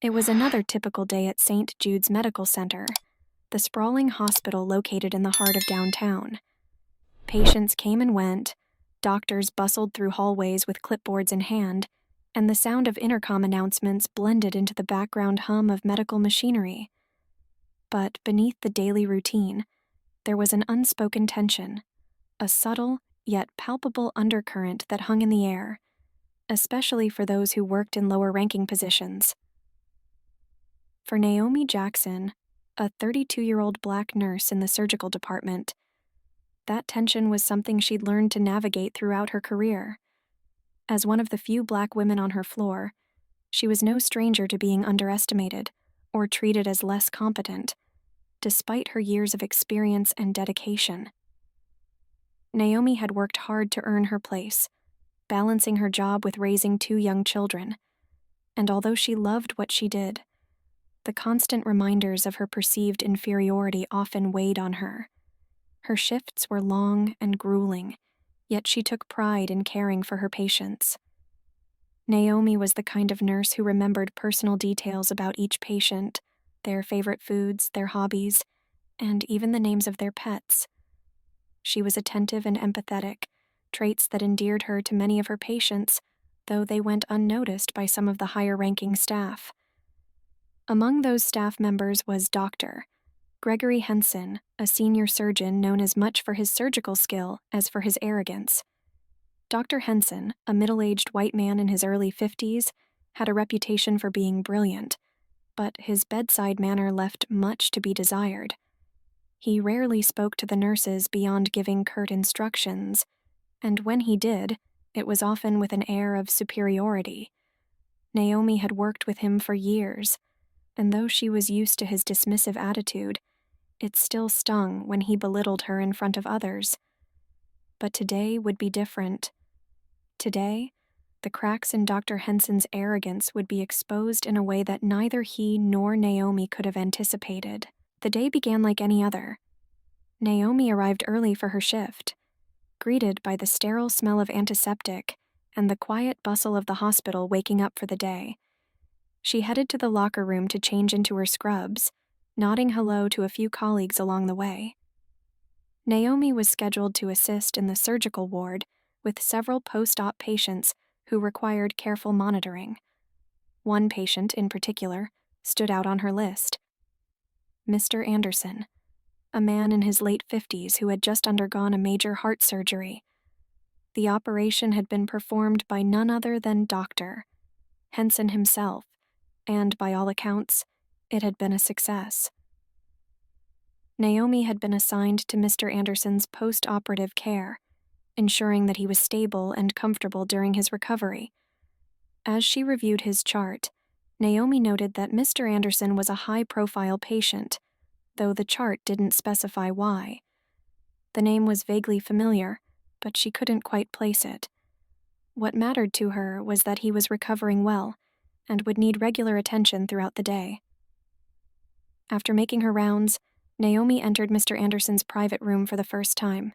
It was another typical day at St. Jude's Medical Center, the sprawling hospital located in the heart of downtown. Patients came and went, doctors bustled through hallways with clipboards in hand, and the sound of intercom announcements blended into the background hum of medical machinery. But beneath the daily routine, there was an unspoken tension, a subtle yet palpable undercurrent that hung in the air, especially for those who worked in lower-ranking positions. For Naomi Jackson, a 32-year-old black nurse in the surgical department, that tension was something she'd learned to navigate throughout her career. As one of the few black women on her floor, she was no stranger to being underestimated or treated as less competent, despite her years of experience and dedication. Naomi had worked hard to earn her place, balancing her job with raising 2 young children, and although she loved what she did, the constant reminders of her perceived inferiority often weighed on her. Her shifts were long and grueling, yet she took pride in caring for her patients. Naomi was the kind of nurse who remembered personal details about each patient, their favorite foods, their hobbies, and even the names of their pets. She was attentive and empathetic, traits that endeared her to many of her patients, though they went unnoticed by some of the higher-ranking staff. Among those staff members was Dr. Gregory Henson, a senior surgeon known as much for his surgical skill as for his arrogance. Dr. Henson, a middle-aged white man in his early 50s, had a reputation for being brilliant, but his bedside manner left much to be desired. He rarely spoke to the nurses beyond giving curt instructions, and when he did, it was often with an air of superiority. Naomi had worked with him for years, and though she was used to his dismissive attitude, it still stung when he belittled her in front of others. But today would be different. Today, the cracks in Dr. Henson's arrogance would be exposed in a way that neither he nor Naomi could have anticipated. The day began like any other. Naomi arrived early for her shift, greeted by the sterile smell of antiseptic and the quiet bustle of the hospital waking up for the day. She headed to the locker room to change into her scrubs, nodding hello to a few colleagues along the way. Naomi was scheduled to assist in the surgical ward with several post-op patients who required careful monitoring. One patient, in particular, stood out on her list. Mr. Anderson, a man in his late 50s who had just undergone a major heart surgery. The operation had been performed by none other than Dr. Henson himself, and by all accounts, it had been a success. Naomi had been assigned to Mr. Anderson's post-operative care, ensuring that he was stable and comfortable during his recovery. As she reviewed his chart, Naomi noted that Mr. Anderson was a high-profile patient, though the chart didn't specify why. The name was vaguely familiar, but she couldn't quite place it. What mattered to her was that he was recovering well and would need regular attention throughout the day. After making her rounds, Naomi entered Mr. Anderson's private room for the first time.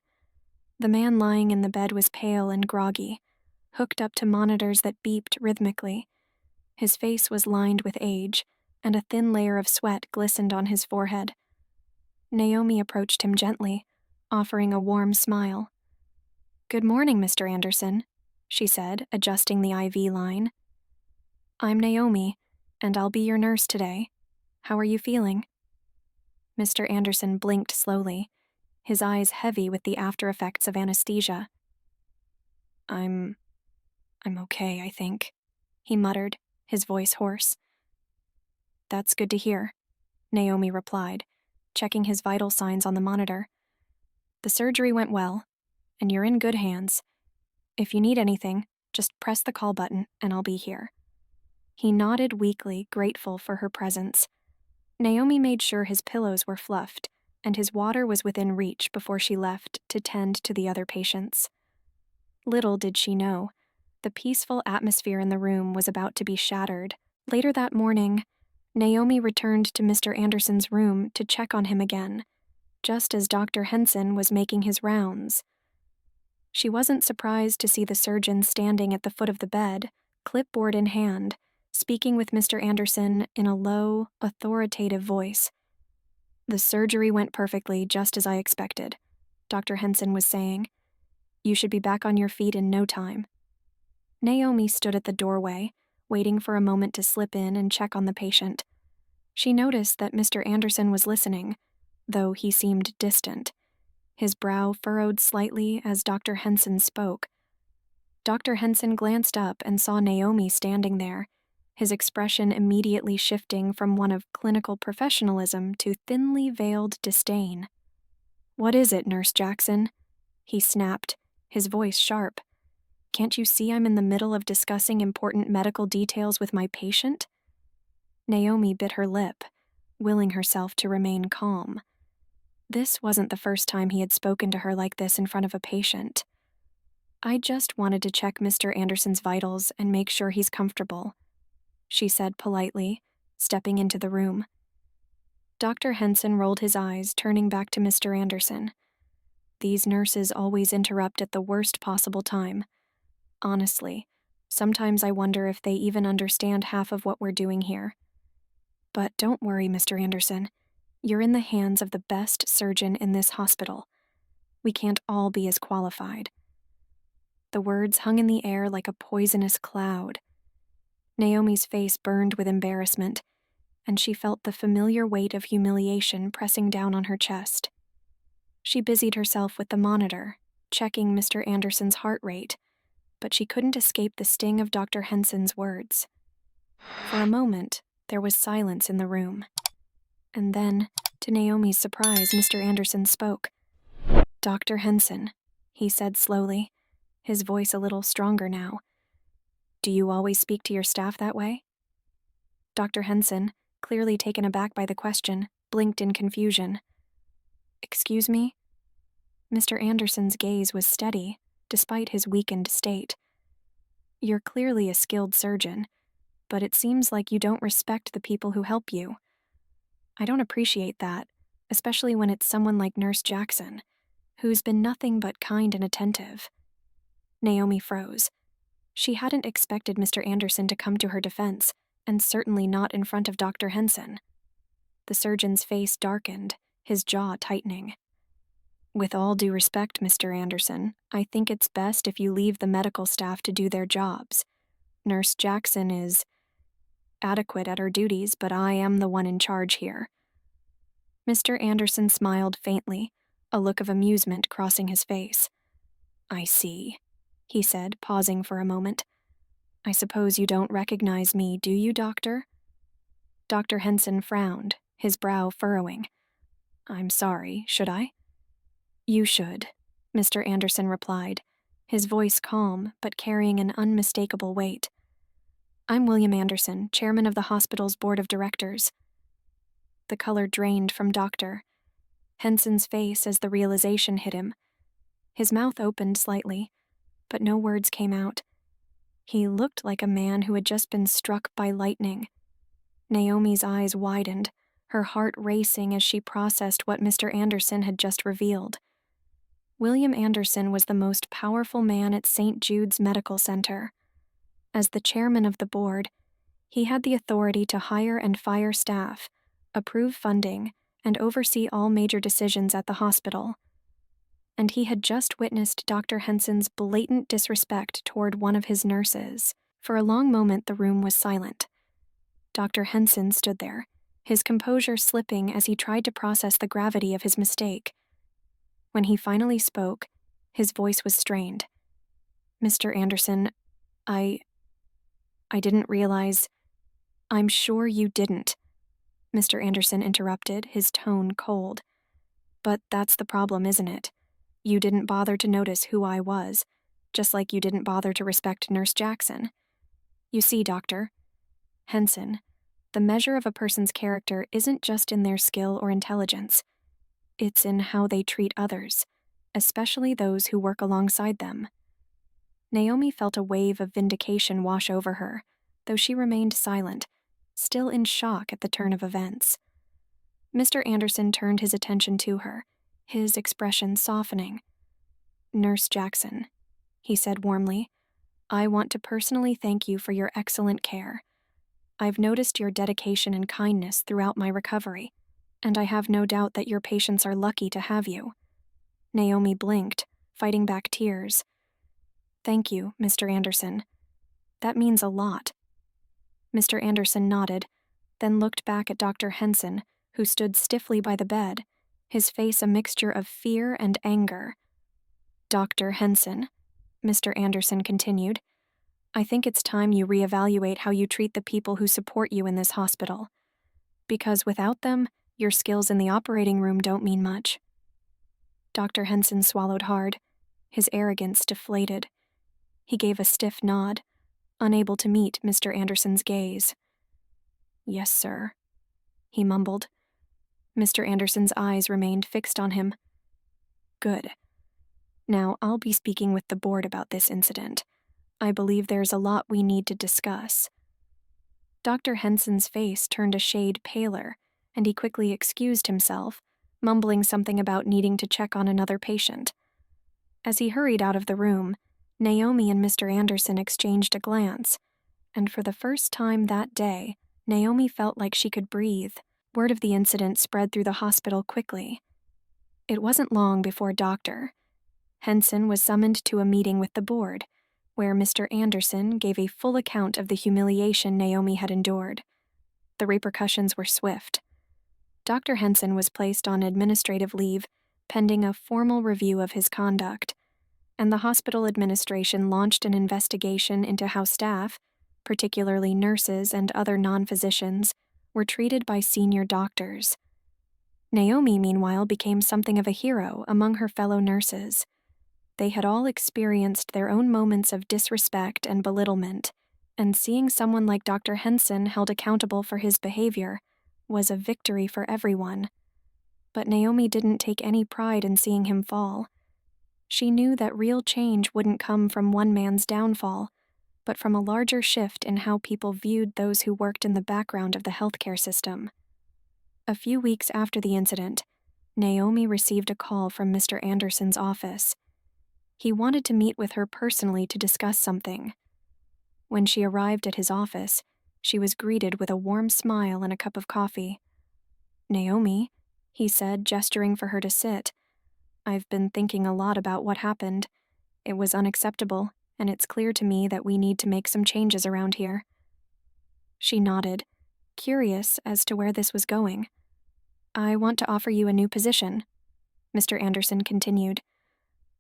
The man lying in the bed was pale and groggy, hooked up to monitors that beeped rhythmically. His face was lined with age, and a thin layer of sweat glistened on his forehead. Naomi approached him gently, offering a warm smile. "Good morning, Mr. Anderson," she said, adjusting the IV line. "I'm Naomi, and I'll be your nurse today. How are you feeling?" Mr. Anderson blinked slowly, his eyes heavy with the after-effects of anesthesia. I'm okay, I think," he muttered, his voice hoarse. "That's good to hear," Naomi replied, checking his vital signs on the monitor. "The surgery went well, and you're in good hands. If you need anything, just press the call button and I'll be here." He nodded weakly, grateful for her presence. Naomi made sure his pillows were fluffed and his water was within reach before she left to tend to the other patients. Little did she know, the peaceful atmosphere in the room was about to be shattered. Later that morning, Naomi returned to Mr. Anderson's room to check on him again, just as Dr. Henson was making his rounds. She wasn't surprised to see the surgeon standing at the foot of the bed, clipboard in hand, speaking with Mr. Anderson in a low, authoritative voice. "The surgery went perfectly, just as I expected," Dr. Henson was saying. "You should be back on your feet in no time." Naomi stood at the doorway, waiting for a moment to slip in and check on the patient. She noticed that Mr. Anderson was listening, though he seemed distant. His brow furrowed slightly as Dr. Henson spoke. Dr. Henson glanced up and saw Naomi standing there, his expression immediately shifting from one of clinical professionalism to thinly veiled disdain. "What is it, Nurse Jackson?" he snapped, his voice sharp. "Can't you see I'm in the middle of discussing important medical details with my patient?" Naomi bit her lip, willing herself to remain calm. This wasn't the first time he had spoken to her like this in front of a patient. "I just wanted to check Mr. Anderson's vitals and make sure he's comfortable," she said politely, stepping into the room. Dr. Henson rolled his eyes, turning back to Mr. Anderson. These nurses always interrupt at the worst possible time. Honestly, sometimes I wonder if they even understand half of what we're doing here. But don't worry, Mr. Anderson. You're in the hands of the best surgeon in this hospital. We can't all be as qualified. The words hung in the air like a poisonous cloud. Naomi's face burned with embarrassment, and she felt the familiar weight of humiliation pressing down on her chest. She busied herself with the monitor, checking Mr. Anderson's heart rate, but she couldn't escape the sting of Dr. Henson's words. For a moment, there was silence in the room. And then, to Naomi's surprise, Mr. Anderson spoke. "Dr. Henson," he said slowly, his voice a little stronger now. "Do you always speak to your staff that way?" Dr. Henson, clearly taken aback by the question, blinked in confusion. "Excuse me?" Mr. Anderson's gaze was steady, despite his weakened state. "You're clearly a skilled surgeon, but it seems like you don't respect the people who help you. I don't appreciate that, especially when it's someone like Nurse Jackson, who's been nothing but kind and attentive." Naomi froze. She hadn't expected Mr. Anderson to come to her defense, and certainly not in front of Dr. Henson. The surgeon's face darkened, his jaw tightening. "With all due respect, Mr. Anderson, I think it's best if you leave the medical staff to do their jobs. Nurse Jackson is adequate at her duties, but I am the one in charge here." Mr. Anderson smiled faintly, a look of amusement crossing his face. "I see," he said, pausing for a moment. "I suppose you don't recognize me, do you, Doctor?" Dr. Henson frowned, his brow furrowing. "I'm sorry, should I?" "You should," Mr. Anderson replied, his voice calm but carrying an unmistakable weight. "I'm William Anderson, chairman of the hospital's board of directors." The color drained from Dr. Henson's face as the realization hit him. His mouth opened slightly, but no words came out. He looked like a man who had just been struck by lightning. Naomi's eyes widened, her heart racing as she processed what Mr. Anderson had just revealed. William Anderson was the most powerful man at St. Jude's Medical Center. As the chairman of the board, he had the authority to hire and fire staff, approve funding, and oversee all major decisions at the hospital. And he had just witnessed Dr. Henson's blatant disrespect toward one of his nurses. For a long moment, the room was silent. Dr. Henson stood there, his composure slipping as he tried to process the gravity of his mistake. When he finally spoke, his voice was strained. "Mr. Anderson, I didn't realize—" "I'm sure you didn't," Mr. Anderson interrupted, his tone cold. "But that's the problem, isn't it? You didn't bother to notice who I was, just like you didn't bother to respect Nurse Jackson. You see, Dr. Henson, the measure of a person's character isn't just in their skill or intelligence. It's in how they treat others, especially those who work alongside them." Naomi felt a wave of vindication wash over her, though she remained silent, still in shock at the turn of events. Mr. Anderson turned his attention to her, his expression softening. "Nurse Jackson," he said warmly, "I want to personally thank you for your excellent care. I've noticed your dedication and kindness throughout my recovery, and I have no doubt that your patients are lucky to have you." Naomi blinked, fighting back tears. "Thank you, Mr. Anderson. That means a lot." Mr. Anderson nodded, then looked back at Dr. Henson, who stood stiffly by the bed, his face a mixture of fear and anger. "Dr. Henson," Mr. Anderson continued, "I think it's time you reevaluate how you treat the people who support you in this hospital. Because without them, your skills in the operating room don't mean much." Dr. Henson swallowed hard, his arrogance deflated. He gave a stiff nod, unable to meet Mr. Anderson's gaze. "Yes, sir," he mumbled. Mr. Anderson's eyes remained fixed on him. "Good. Now, I'll be speaking with the board about this incident. I believe there's a lot we need to discuss." Dr. Henson's face turned a shade paler, and he quickly excused himself, mumbling something about needing to check on another patient. As he hurried out of the room, Naomi and Mr. Anderson exchanged a glance, and for the first time that day, Naomi felt like she could breathe. Word of the incident spread through the hospital quickly. It wasn't long before Dr. Henson was summoned to a meeting with the board, where Mr. Anderson gave a full account of the humiliation Naomi had endured. The repercussions were swift. Dr. Henson was placed on administrative leave pending a formal review of his conduct, and the hospital administration launched an investigation into how staff, particularly nurses and other non-physicians, were treated by senior doctors. Naomi, meanwhile, became something of a hero among her fellow nurses. They had all experienced their own moments of disrespect and belittlement, and seeing someone like Dr. Henson held accountable for his behavior was a victory for everyone. But Naomi didn't take any pride in seeing him fall. She knew that real change wouldn't come from one man's downfall, but from a larger shift in how people viewed those who worked in the background of the healthcare system. A few weeks after the incident, Naomi received a call from Mr. Anderson's office. He wanted to meet with her personally to discuss something. When she arrived at his office, she was greeted with a warm smile and a cup of coffee. "Naomi," he said, gesturing for her to sit, "I've been thinking a lot about what happened. It was unacceptable, and it's clear to me that we need to make some changes around here." She nodded, curious as to where this was going. "I want to offer you a new position," Mr. Anderson continued.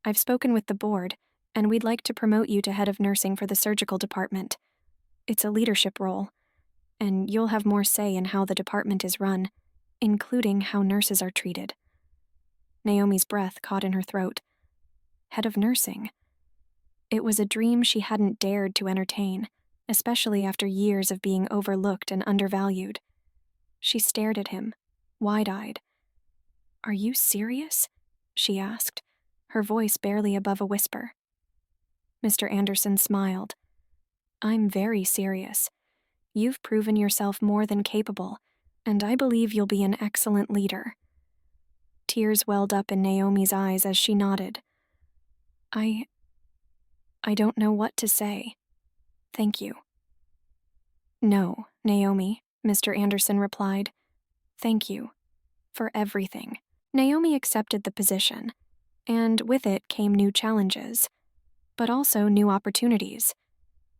"I've spoken with the board, and we'd like to promote you to head of nursing for the surgical department. It's a leadership role, and you'll have more say in how the department is run, including how nurses are treated." Naomi's breath caught in her throat. Head of nursing. It was a dream she hadn't dared to entertain, especially after years of being overlooked and undervalued. She stared at him, wide-eyed. "Are you serious?" she asked, her voice barely above a whisper. Mr. Anderson smiled. "I'm very serious. You've proven yourself more than capable, and I believe you'll be an excellent leader." Tears welled up in Naomi's eyes as she nodded. I don't know what to say. Thank you." "No, Naomi," Mr. Anderson replied. "Thank you. For everything." Naomi accepted the position, and with it came new challenges, but also new opportunities.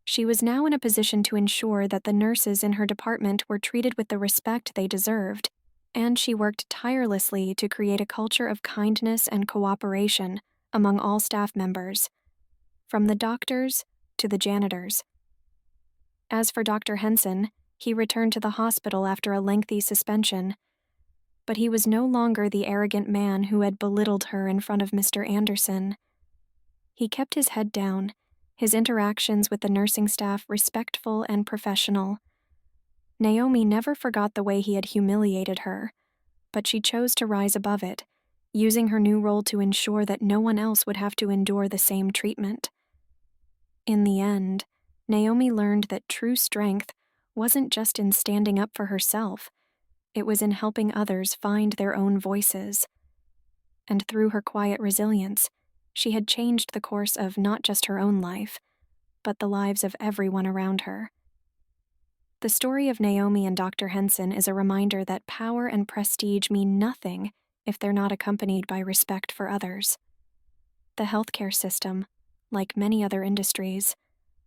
She was now in a position to ensure that the nurses in her department were treated with the respect they deserved, and she worked tirelessly to create a culture of kindness and cooperation among all staff members, from the doctors to the janitors. As for Dr. Henson, he returned to the hospital after a lengthy suspension, but he was no longer the arrogant man who had belittled her in front of Mr. Anderson. He kept his head down, his interactions with the nursing staff respectful and professional. Naomi never forgot the way he had humiliated her, but she chose to rise above it, using her new role to ensure that no one else would have to endure the same treatment. In the end, Naomi learned that true strength wasn't just in standing up for herself, it was in helping others find their own voices. And through her quiet resilience, she had changed the course of not just her own life, but the lives of everyone around her. The story of Naomi and Dr. Henson is a reminder that power and prestige mean nothing if they're not accompanied by respect for others. The healthcare system, like many other industries,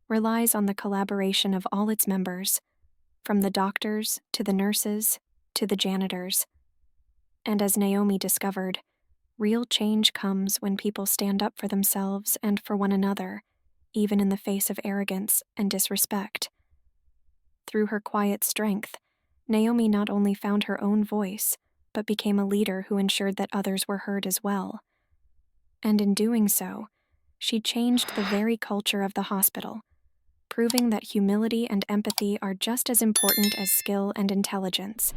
relies on the collaboration of all its members, from the doctors to the nurses to the janitors. And as Naomi discovered, real change comes when people stand up for themselves and for one another, even in the face of arrogance and disrespect. Through her quiet strength, Naomi not only found her own voice, but became a leader who ensured that others were heard as well. And in doing so, she changed the very culture of the hospital, proving that humility and empathy are just as important as skill and intelligence.